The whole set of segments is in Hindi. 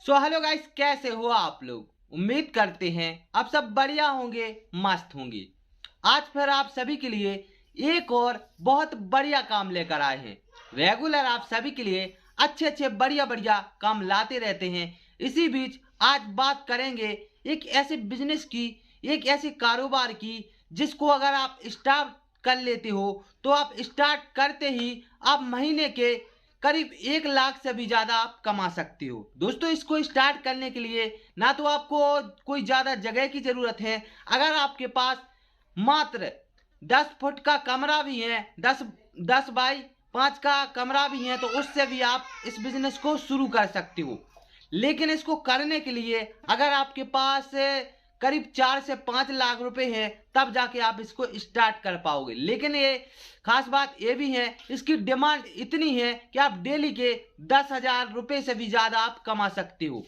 सो हेलो गाइस, कैसे हो आप लोग। उम्मीद करते हैं आप सब बढ़िया होंगे, मस्त होंगे। आज फिर आप सभी के लिए एक और बहुत बढ़िया काम लेकर आए हैं। रेगुलर आप सभी के लिए अच्छे अच्छे बढ़िया बढ़िया काम लाते रहते हैं। इसी बीच आज बात करेंगे एक ऐसे बिजनेस की, एक ऐसे कारोबार की जिसको अगर आप स्टार्ट कर लेते हो तो आप स्टार्ट करते ही आप महीने के करीब 1 लाख से भी ज्यादा आप कमा सकते हो। दोस्तों, इसको स्टार्ट करने के लिए ना तो आपको कोई ज्यादा जगह की जरूरत है। अगर आपके पास मात्र 10 फुट का कमरा भी है, 10 बाई 5 का कमरा भी है, तो उससे भी आप इस बिजनेस को शुरू कर सकते हो। लेकिन इसको करने के लिए अगर आपके पास करीब 4 से 5 लाख रुपए हैं, तब जाके आप इसको स्टार्ट कर पाओगे। लेकिन ये खास बात ये भी है, इसकी डिमांड इतनी है कि आप डेली के 10,000 रुपए से भी ज्यादा आप कमा सकते हो।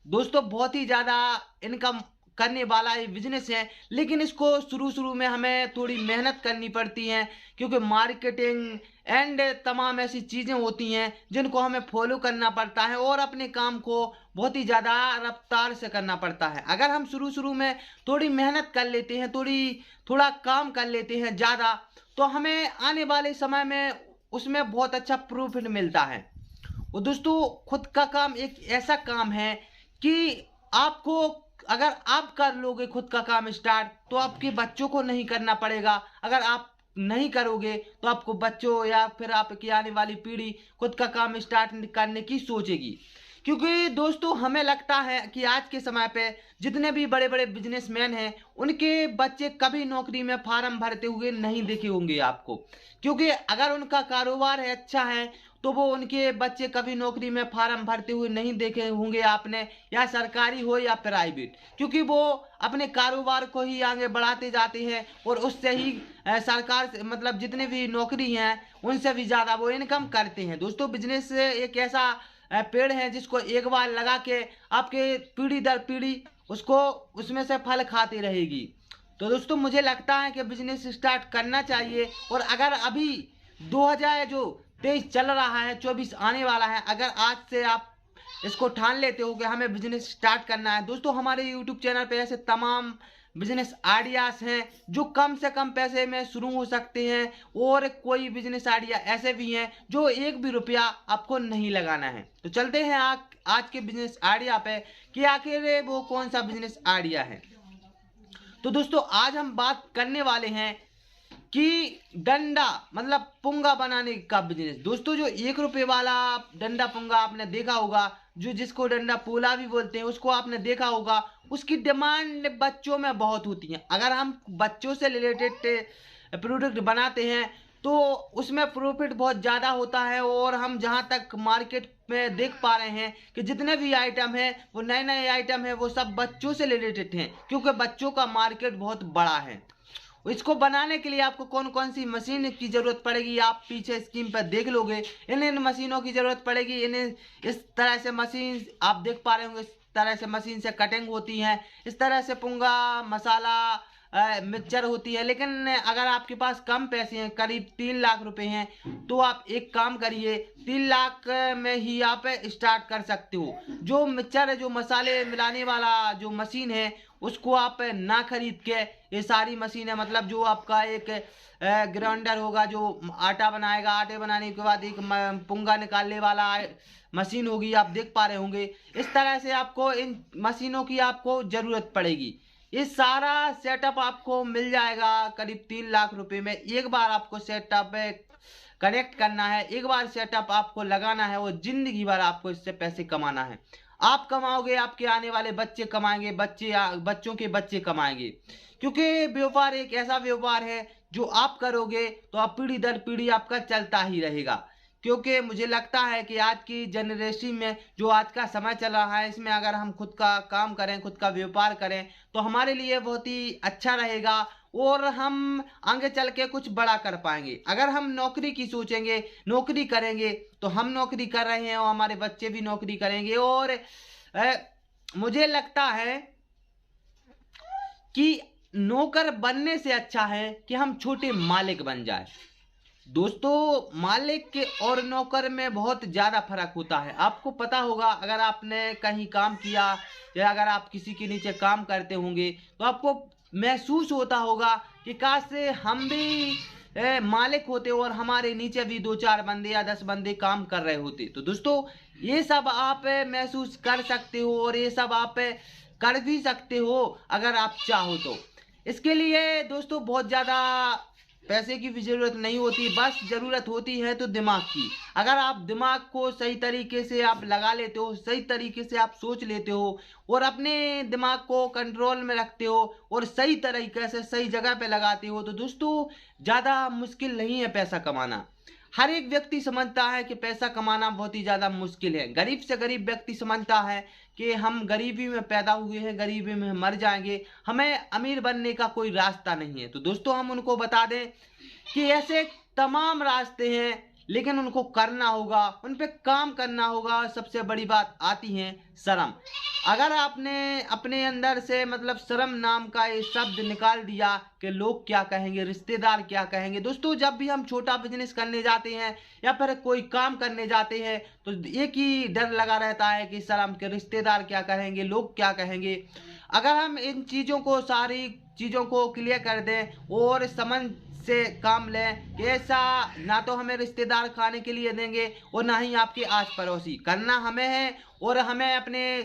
दोस्तों, बहुत ही ज्यादा इनकम करने वाला ये बिजनेस है। लेकिन इसको शुरू शुरू में हमें थोड़ी मेहनत करनी पड़ती है, क्योंकि मार्केटिंग एंड तमाम ऐसी चीजें होती हैं जिनको हमें फॉलो करना पड़ता है और अपने काम को बहुत ही ज्यादा रफ्तार से करना पड़ता है। अगर हम शुरू शुरू में थोड़ी मेहनत कर लेते हैं, थोड़ा काम कर लेते हैं ज्यादा, तो हमें आने वाले समय में उसमें बहुत अच्छा प्रॉफिट मिलता है। और दोस्तों, खुद का काम एक ऐसा काम है कि आपको, अगर आप कर लोगे खुद का काम स्टार्ट, तो आपके बच्चों को नहीं करना पड़ेगा। अगर आप नहीं करोगे तो आपको बच्चों या फिर आपकी आने वाली पीढ़ी खुद का काम स्टार्ट करने की सोचेगी। क्योंकि दोस्तों, हमें लगता है कि आज के समय पे जितने भी बड़े बड़े बिजनेसमैन हैं, उनके बच्चे कभी नौकरी में फार्म भरते हुए नहीं देखे होंगे आपको। क्योंकि अगर उनका कारोबार है, अच्छा है, तो वो उनके बच्चे कभी नौकरी में फार्म भरते हुए नहीं देखे होंगे आपने, या सरकारी हो या प्राइवेट। क्योंकि वो अपने कारोबार को ही आगे बढ़ाते जाते हैं और उससे ही सरकार से, मतलब जितने भी नौकरी हैं उनसे भी ज्यादा वो इनकम करते हैं। दोस्तों, बिजनेस एक ऐसा पेड़ है जिसको एक बार लगा के आपके पीढ़ी दर पीढ़ी उसको उसमें से फल खाती रहेगी। तो दोस्तों, मुझे लगता है कि बिजनेस स्टार्ट करना चाहिए। और अगर अभी 2023 चल रहा है, 24 आने वाला है, अगर आज से आप इसको ठान लेते हो कि हमें बिजनेस स्टार्ट करना है, दोस्तों हमारे यूट्यूब चैनल पे ऐसे तमाम बिजनेस आइडियाज हैं जो कम से कम पैसे में शुरू हो सकते हैं। और कोई बिजनेस आइडिया ऐसे भी हैं जो 1 भी रुपया आपको नहीं लगाना है। तो चलते हैं आज के बिजनेस आइडिया पे कि आखिर वो कौन सा बिजनेस आइडिया है। तो दोस्तों, आज हम बात करने वाले हैं कि डंडा, मतलब पुंगा बनाने का बिजनेस। दोस्तों, जो 1 रुपए वाला डंडा पुंगा आपने देखा होगा, जो जिसको डंडा पोला भी बोलते हैं, उसको आपने देखा होगा। उसकी डिमांड बच्चों में बहुत होती है। अगर हम बच्चों से रिलेटेड प्रोडक्ट बनाते हैं तो उसमें प्रॉफिट बहुत ज़्यादा होता है। और हम जहाँ तक मार्केट में देख पा रहे हैं कि जितने भी आइटम हैं, वो नए नए आइटम हैं, वो सब बच्चों से रिलेटेड हैं, क्योंकि बच्चों का मार्केट बहुत बड़ा है। इसको बनाने के लिए आपको कौन कौन सी मशीन की जरूरत पड़ेगी, आप पीछे स्क्रीन पर देख लोगे। इन मशीनों की जरूरत पड़ेगी। इन्हें इस तरह से मशीन आप देख पा रहे होंगे, इस तरह से मशीन से कटिंग होती है, इस तरह से पुंगा मसाला मिक्सचर होती है। लेकिन अगर आपके पास कम पैसे हैं, करीब 3 लाख रुपए हैं, तो आप एक काम करिए, 3 लाख में ही आप स्टार्ट कर सकते हो। जो मिक्सचर है, जो मसाले मिलाने वाला जो मशीन है, उसको आप ना खरीद के, ये सारी मशीन है, मतलब जो आपका एक ग्राइंडर होगा जो आटा बनाएगा, आटे बनाने के बाद एक पुंगा निकालने वाला मशीन होगी, आप देख पा रहे होंगे। इस तरह से आपको इन मशीनों की आपको जरूरत पड़ेगी। ये सारा सेटअप आपको मिल जाएगा करीब 3 लाख रुपए में। एक बार आपको सेटअप कनेक्ट करना है, एक बार सेटअप आपको लगाना है, वो जिंदगी भर आपको इससे पैसे कमाना है। आप कमाओगे, आपके आने वाले बच्चे कमाएंगे, बच्चों के बच्चे कमाएंगे। क्योंकि व्यापार एक ऐसा व्यापार है जो आप करोगे तो आप पीढ़ी दर पीढ़ी आपका चलता ही रहेगा। क्योंकि मुझे लगता है कि आज की जनरेशन में, जो आज का समय चल रहा है, इसमें अगर हम खुद का काम करें, खुद का व्यापार करें, तो हमारे लिए बहुत ही अच्छा रहेगा और हम आगे चल के कुछ बड़ा कर पाएंगे। अगर हम नौकरी की सोचेंगे, नौकरी करेंगे, तो हम नौकरी कर रहे हैं और हमारे बच्चे भी नौकरी करेंगे। और मुझे लगता है कि नौकर बनने से अच्छा है कि हम छोटे मालिक बन जाए। दोस्तों, मालिक के और नौकर में बहुत ज़्यादा फर्क होता है। आपको पता होगा, अगर आपने कहीं काम किया या अगर आप किसी के नीचे काम करते होंगे तो आपको महसूस होता होगा कि काश से हम भी मालिक होते और हमारे नीचे भी 2-4 बंदे या 10 बंदे काम कर रहे होते। तो दोस्तों, ये सब आप महसूस कर सकते हो और ये सब आप कर भी सकते हो अगर आप चाहो तो। इसके लिए दोस्तों बहुत ज़्यादा पैसे की भी ज़रूरत नहीं होती, बस ज़रूरत होती है तो दिमाग की। अगर आप दिमाग को सही तरीके से आप लगा लेते हो, सही तरीके से आप सोच लेते हो और अपने दिमाग को कंट्रोल में रखते हो और सही तरीके से सही जगह पे लगाते हो तो दोस्तों ज़्यादा मुश्किल नहीं है पैसा कमाना। हर एक व्यक्ति समझता है कि पैसा कमाना बहुत ही ज़्यादा मुश्किल है। गरीब से गरीब व्यक्ति समझता है कि हम गरीबी में पैदा हुए हैं, गरीबी में मर जाएंगे, हमें अमीर बनने का कोई रास्ता नहीं है। तो दोस्तों, हम उनको बता दें कि ऐसे तमाम रास्ते हैं, लेकिन उनको करना होगा, उन पे काम करना होगा। सबसे बड़ी बात आती है शर्म। अगर आपने अपने अंदर से मतलब शर्म नाम का ये शब्द निकाल दिया कि लोग क्या कहेंगे, रिश्तेदार क्या कहेंगे। दोस्तों, जब भी हम छोटा बिजनेस करने जाते हैं या फिर कोई काम करने जाते हैं तो एक ही डर लगा रहता है कि शर्म के, रिश्तेदार क्या कहेंगे, लोग क्या कहेंगे। अगर हम इन चीज़ों को, सारी चीज़ों को क्लियर कर दें और समझ से काम लें कि ऐसा ना तो हमें रिश्तेदार खाने के लिए देंगे और ना ही आपके आस पड़ोसी, करना हमें है और हमें अपने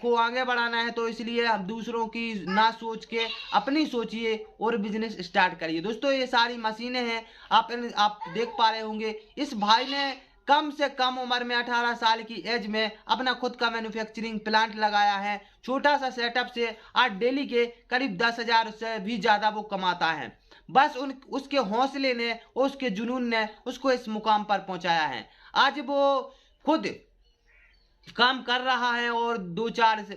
को आगे बढ़ाना है। तो इसलिए हम दूसरों की ना सोच के अपनी सोचिए और बिजनेस स्टार्ट करिए। दोस्तों, ये सारी मशीनें हैं, आप देख पा रहे होंगे। इस भाई ने कम से कम उम्र में 18 साल की एज में अपना खुद का मैन्युफैक्चरिंग प्लांट लगाया है। छोटा सा सेटअप से आज डेली के करीब 10,000 से भी ज़्यादा वो कमाता है। बस उसके हौसले ने, उसके जुनून ने उसको इस मुकाम पर पहुंचाया है। आज वो खुद काम कर रहा है और 2-4 से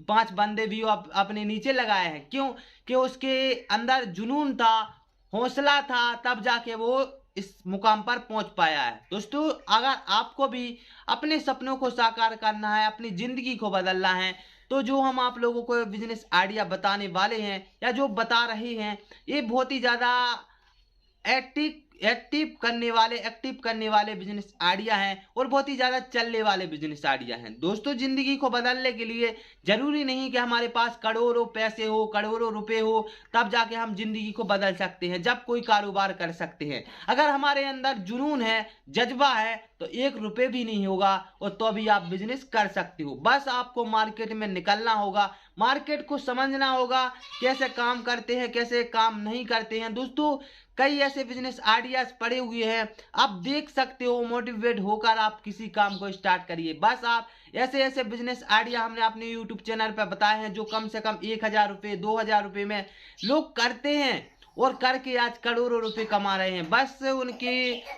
5 बंदे भी अपने नीचे लगाए हैं। क्यों? कि उसके अंदर जुनून था, हौसला था, तब जाके वो इस मुकाम पर पहुंच पाया है। दोस्तों, अगर आपको भी अपने सपनों को साकार करना है, अपनी जिंदगी को बदलना है, तो जो हम आप लोगों को बिजनेस आइडिया बताने वाले हैं या जो बता रहे हैं, ये बहुत ही ज़्यादा एक्टिव करने वाले बिजनेस आइडिया हैं और बहुत ही ज़्यादा चलने वाले बिजनेस आइडिया हैं। दोस्तों, ज़िंदगी को बदलने के लिए ज़रूरी नहीं कि हमारे पास करोड़ों पैसे हो, करोड़ों रुपए हो, तब जाके हम ज़िंदगी को बदल सकते हैं। जब कोई कारोबार कर सकते हैं, अगर हमारे अंदर जुनून है, जज्बा है, तो 1 रुपये भी नहीं होगा और तो भी आप बिजनेस कर सकते हो। बस आपको मार्केट में निकलना होगा, मार्केट को समझना होगा, कैसे काम करते हैं, कैसे काम नहीं करते हैं। दोस्तों, कई ऐसे बिजनेस आइडियाज पड़े हुए हैं, आप देख सकते हो। मोटिवेट होकर आप किसी काम को स्टार्ट करिए। बस आप ऐसे ऐसे बिजनेस आइडिया हमने अपने यूट्यूब चैनल पर बताए हैं जो कम से कम 1,000 रुपये, 2,000 रुपये में लोग करते हैं और करके आज करोड़ों रुपए कमा रहे हैं। बस उनके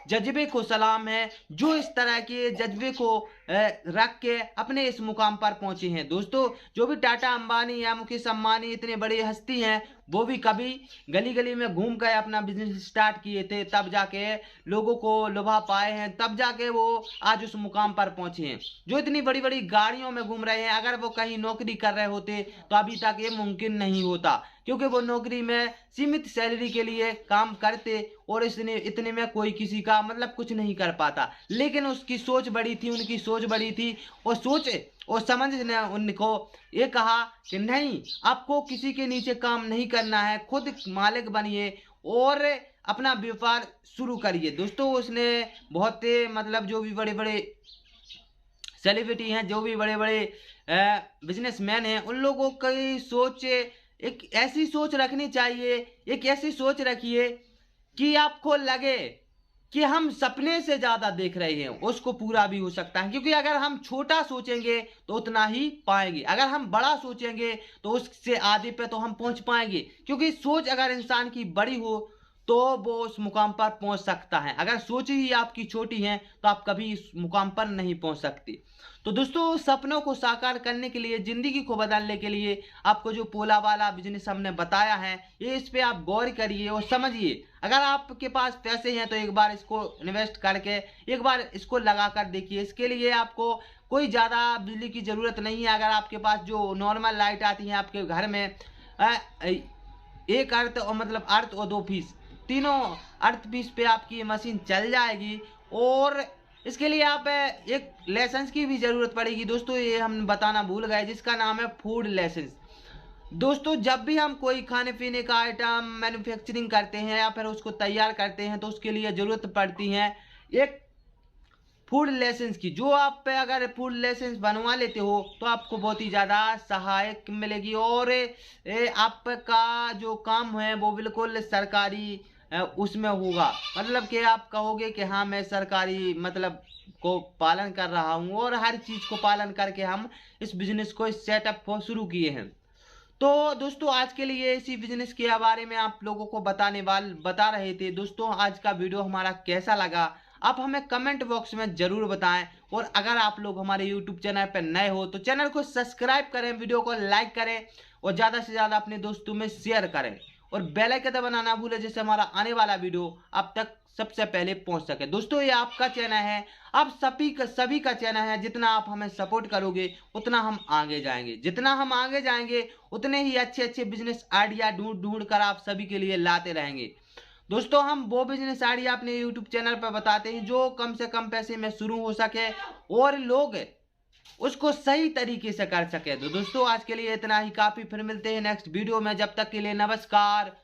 जज्बे को सलाम है, जो इस तरह के जज्बे को रख के अपने इस मुकाम पर पहुंचे हैं। दोस्तों, जो भी टाटा अंबानी या मुकेश अंबानी इतने बड़े हस्ती हैं, वो भी कभी गली गली में घूम कर अपना बिजनेस स्टार्ट किए थे, तब जाके लोगों को लुभा पाए हैं, तब जाके वो आज उस मुकाम पर पहुंचे हैं। जो इतनी बड़ी बड़ी गाड़ियों में घूम रहे हैं, अगर वो कहीं नौकरी कर रहे होते तो अभी तक ये मुमकिन नहीं होता, क्योंकि वो नौकरी में सीमित सैलरी के लिए काम करते और इतने में कोई किसी का मतलब कुछ नहीं कर पाता। लेकिन उसकी सोच बड़ी थी, उनकी सोच बड़ी थी और सोचे और समझ ने उनको ये कहा कि नहीं, आपको किसी के नीचे काम नहीं करना है, खुद मालिक बनिए और अपना व्यापार शुरू करिए। दोस्तों, उसने बहुत मतलब जो भी बड़े बड़े सेलिब्रिटी हैं, जो भी बड़े बड़े बिजनेसमैन हैं, उन लोगों की सोच, एक ऐसी सोच रखनी चाहिए, एक ऐसी सोच रखिए कि आपको लगे कि हम सपने से ज्यादा देख रहे हैं, उसको पूरा भी हो सकता है। क्योंकि अगर हम छोटा सोचेंगे तो उतना ही पाएंगे, अगर हम बड़ा सोचेंगे तो उससे आधे पे तो हम पहुंच पाएंगे। क्योंकि सोच अगर इंसान की बड़ी हो तो वो उस मुकाम पर पहुंच सकता है। अगर सोच ही आपकी छोटी है तो आप कभी इस मुकाम पर नहीं पहुंच सकते। तो दोस्तों, सपनों को साकार करने के लिए, जिंदगी को बदलने के लिए आपको जो पोला वाला बिजनेस हमने बताया है, ये इस पे आप गौर करिए और समझिए। अगर आपके पास पैसे हैं तो एक बार इसको इन्वेस्ट करके एक बार इसको लगा कर देखिए। इसके लिए आपको कोई ज़्यादा बिजली की ज़रूरत नहीं है। अगर आपके पास जो नॉर्मल लाइट आती है आपके घर में, एक अर्थ और मतलब अर्थ और 2 फीस, तीनों अर्थ पीस पे आपकी मशीन चल जाएगी। और इसके लिए आप एक लाइसेंस की भी ज़रूरत पड़ेगी दोस्तों, ये हम बताना भूल गए, जिसका नाम है फूड लाइसेंस। दोस्तों जब भी हम कोई खाने पीने का आइटम मैन्युफैक्चरिंग करते हैं या फिर उसको तैयार करते हैं तो उसके लिए ज़रूरत पड़ती है एक फूड लाइसेंस की। जो आप पे अगर फूड लाइसेंस बनवा लेते हो तो आपको बहुत ही ज़्यादा सहायक मिलेगी और आपका जो काम है वो बिल्कुल सरकारी उसमें होगा। मतलब कि आप कहोगे कि हाँ मैं सरकारी मतलब को पालन कर रहा हूँ और हर चीज़ को पालन करके हम इस बिजनेस को इस सेटअप को शुरू किए हैं। तो दोस्तों आज के लिए इसी बिजनेस के बारे में आप लोगों को बता रहे थे। दोस्तों आज का वीडियो हमारा कैसा लगा आप हमें कमेंट बॉक्स में जरूर बताएं। और अगर आप लोग हमारे यूट्यूब चैनल पर नए हो तो चैनल को सब्सक्राइब करें, वीडियो को लाइक करें और ज़्यादा से ज़्यादा अपने दोस्तों में शेयर करें और बेल आइकन दबाना ना भूलें, जिससे हमारा आने वाला वीडियो आप तक सबसे पहले पहुंच सके। दोस्तों ये आपका चैनल है, आप सभी का चैनल है। जितना आप हमें सपोर्ट करोगे उतना हम आगे जाएंगे, जितना हम आगे जाएंगे उतने ही अच्छे अच्छे बिजनेस आइडिया ढूंढ कर आप सभी के लिए लाते रहेंगे। दोस्तों हम वो बिजनेस आइडिया अपने यूट्यूब चैनल पर बताते हैं जो कम से कम पैसे में शुरू हो सके और लोग उसको सही तरीके से कर सके। तो दोस्तों आज के लिए इतना ही काफी, फिर मिलते हैं नेक्स्ट वीडियो में। जब तक के लिए नमस्कार।